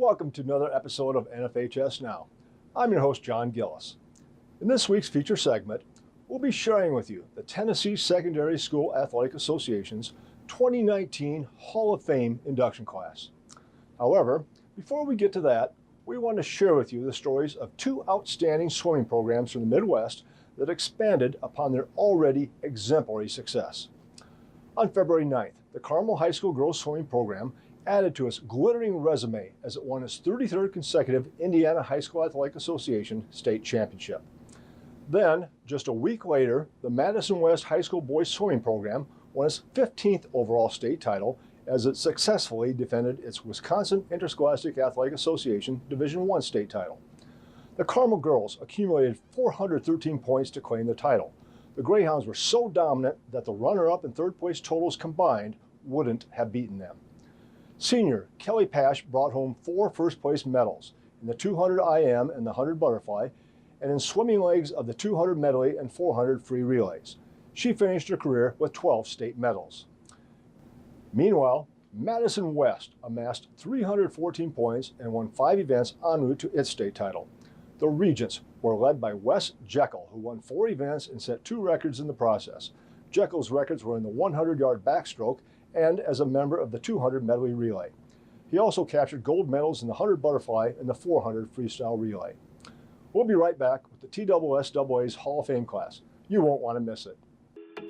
Welcome to another episode of NFHS Now. I'm your host, John Gillis. In this week's feature segment, we'll be sharing with you the Tennessee Secondary School Athletic Association's 2019 Hall of Fame induction class. However, before we get to that, we want to share with you the stories of two outstanding swimming programs from the Midwest that expanded upon their already exemplary success. On February 9th, the Carmel High School girls swimming program added to its glittering resume as it won its 33rd consecutive Indiana High School Athletic Association state championship. Then, just a week later, the Madison West High School boys swimming program won its 15th overall state title as it successfully defended its Wisconsin Interscholastic Athletic Association Division I state title. The Carmel girls accumulated 413 points to claim the title. The Greyhounds were so dominant that the runner-up and third place totals combined wouldn't have beaten them. Senior Kelly Pash brought home 4 first-place medals in the 200 IM and the 100 butterfly, and in swimming legs of the 200 medley and 400 free relays. She finished her career with 12 state medals. Meanwhile, Madison West amassed 314 points and won 5 events en route to its state title. The Regents were led by Wes Jekyll, who won 4 events and set 2 records in the process. Jekyll's records were in the 100-yard backstroke and as a member of the 200 medley relay. He also captured gold medals in the 100 butterfly and the 400 freestyle relay. We'll be right back with the TSSAA's Hall of Fame class. You won't want to miss it.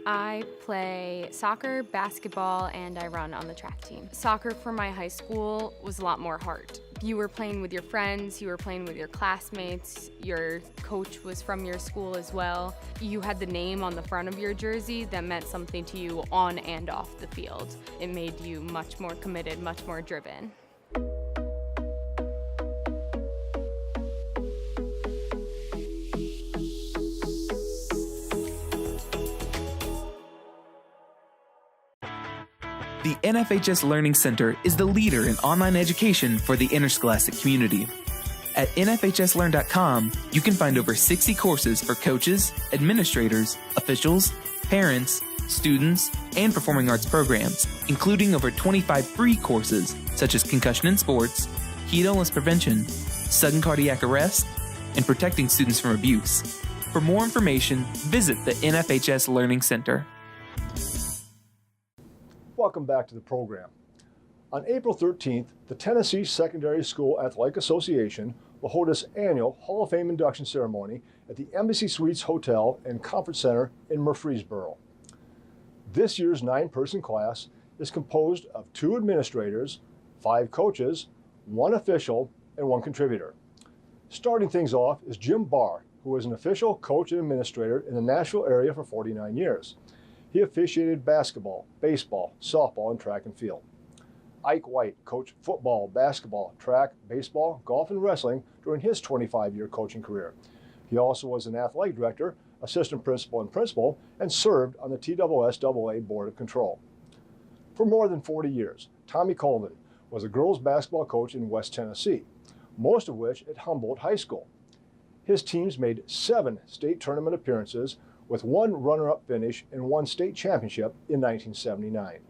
I play soccer, basketball, and I run on the track team. Soccer for my high school was a lot more hard. You were playing with your friends, you were playing with your classmates, your coach was from your school as well. You had the name on the front of your jersey that meant something to you on and off the field. It made you much more committed, much more driven. The NFHS Learning Center is the leader in online education for the interscholastic community. At nfhslearn.com, you can find over 60 courses for coaches, administrators, officials, parents, students, and performing arts programs, including over 25 free courses such as concussion in sports, heat illness prevention, sudden cardiac arrest, and protecting students from abuse. For more information, visit the NFHS Learning Center. Welcome back to the program. On April 13th, the Tennessee Secondary School Athletic Association will hold its annual Hall of Fame induction ceremony at the Embassy Suites Hotel and Conference Center in Murfreesboro. This year's 9-person class is composed of 2 administrators, 5 coaches, 1 official, and 1 contributor. Starting things off is Jim Barr, who was an official coach and administrator in the Nashville area for 49 years. He officiated basketball, baseball, softball, and track and field. Ike White coached football, basketball, track, baseball, golf, and wrestling during his 25-year coaching career. He also was an athletic director, assistant principal, and served on the TSSAA Board of Control. For more than 40 years, Tommy Colvin was a girls basketball coach in West Tennessee, most of which at Humboldt High School. His teams made 7 state tournament appearances, with 1 runner-up finish and 1 state championship in 1979.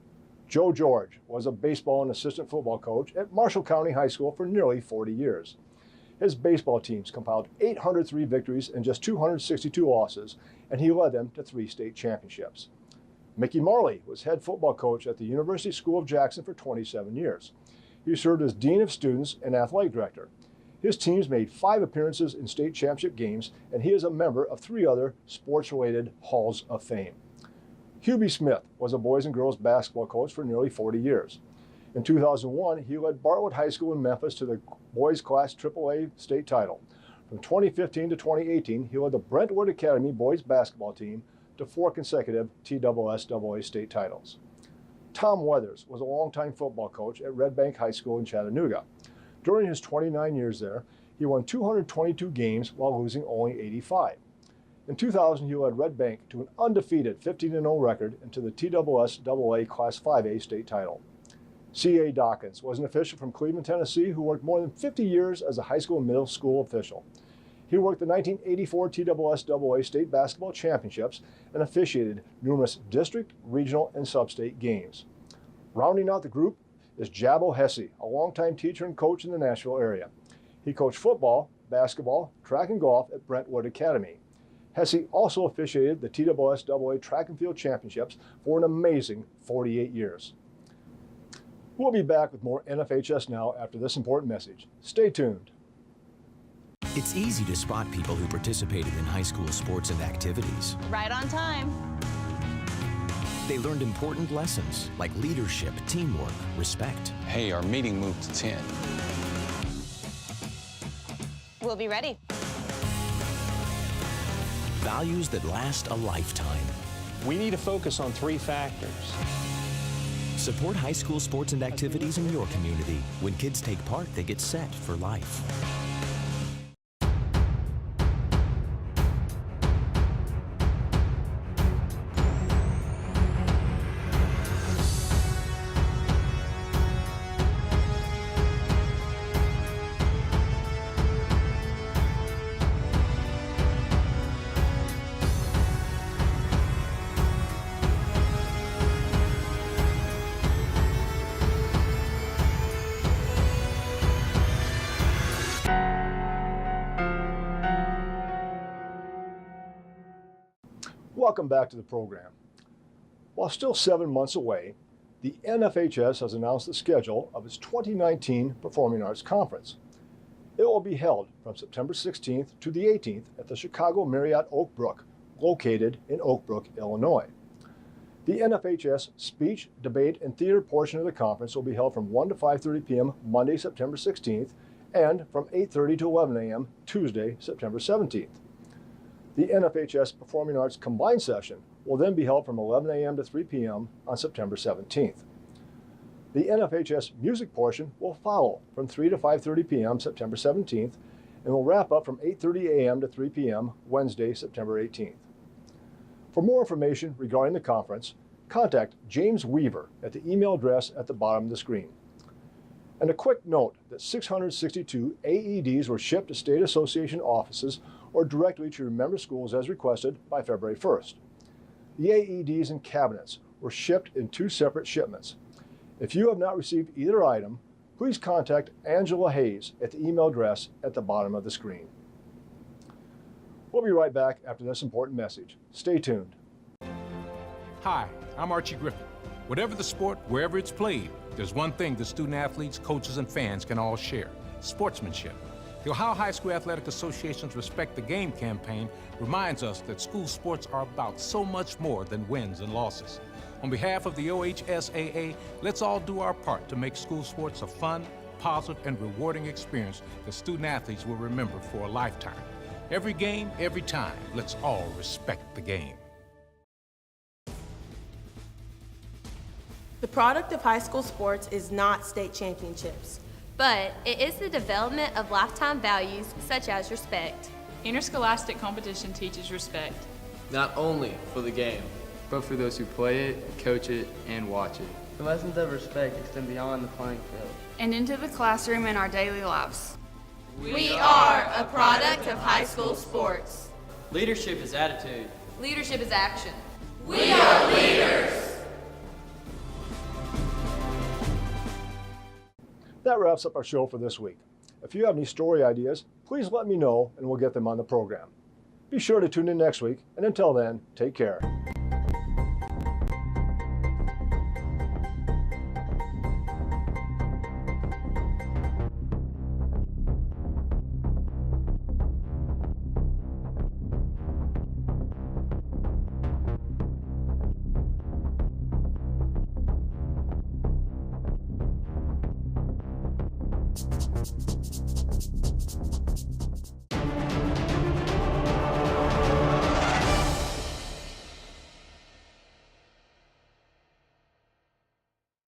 Joe George was a baseball and assistant football coach at Marshall County High School for nearly 40 years. His baseball teams compiled 803 victories and just 262 losses, and he led them to 3 state championships. Mickey Marley was head football coach at the University School of Jackson for 27 years. He served as dean of students and athletic director. His teams made 5 appearances in state championship games, and he is a member of 3 other sports-related Halls of Fame. Hubie Smith was a boys and girls basketball coach for nearly 40 years. In 2001, he led Bartlett High School in Memphis to the boys class AAA state title. From 2015 to 2018, he led the Brentwood Academy boys basketball team to 4 consecutive TSSAA state titles. Tom Weathers was a longtime football coach at Red Bank High School in Chattanooga. During his 29 years there, he won 222 games while losing only 85. In 2000, he led Red Bank to an undefeated 15-0 record and to the TSSAA Class 5A state title. C.A. Dawkins was an official from Cleveland, Tennessee, who worked more than 50 years as a high school and middle school official. He worked the 1984 TSSAA state basketball championships and officiated numerous district, regional, and sub-state games. Rounding out the group is Jabo Hesse, a longtime teacher and coach in the Nashville area. He coached football, basketball, track and golf at Brentwood Academy. Hesse also officiated the TSSAA Track and Field Championships for an amazing 48 years. We'll be back with more NFHS Now after this important message. Stay tuned. It's easy to spot people who participated in high school sports and activities. Right on time. They learned important lessons like leadership, teamwork, respect. Hey, our meeting moved to 10. We'll be ready. Values that last a lifetime. We need to focus on 3 factors. Support high school sports and activities in your community. When kids take part, they get set for life. Welcome back to the program. While still 7 months away, the NFHS has announced the schedule of its 2019 Performing Arts Conference. It will be held from September 16th to the 18th at the Chicago Marriott Oak Brook, located in Oak Brook, Illinois. The NFHS speech, debate, and theater portion of the conference will be held from 1 to 5:30 p.m. Monday, September 16th, and from 8:30 to 11 a.m. Tuesday, September 17th. The NFHS Performing Arts Combined Session will then be held from 11 a.m. to 3 p.m. on September 17th. The NFHS Music portion will follow from 3 to 5:30 p.m. September 17th and will wrap up from 8:30 a.m. to 3 p.m. Wednesday, September 18th. For more information regarding the conference, contact James Weaver at the email address at the bottom of the screen. And a quick note that 662 AEDs were shipped to State Association offices or directly to your member schools as requested by February 1st. The AEDs and cabinets were shipped in 2 separate shipments. If you have not received either item, please contact Angela Hayes at the email address at the bottom of the screen. We'll be right back after this important message. Stay tuned. Hi, I'm Archie Griffin. Whatever the sport, wherever it's played, there's one thing that student athletes, coaches, and fans can all share: sportsmanship. The Ohio High School Athletic Association's Respect the Game campaign reminds us that school sports are about so much more than wins and losses. On behalf of the OHSAA, let's all do our part to make school sports a fun, positive, and rewarding experience that student athletes will remember for a lifetime. Every game, every time, let's all respect the game. The product of high school sports is not state championships. But it is the development of lifetime values such as respect. Interscholastic competition teaches respect. Not only for the game, but for those who play it, coach it, and watch it. The lessons of respect extend beyond the playing field and into the classroom and our daily lives. We are a product of high school sports. Leadership is attitude. Leadership is action. We are leaders. That wraps up our show for this week. If you have any story ideas, please let me know and we'll get them on the program. Be sure to tune in next week, and until then, take care.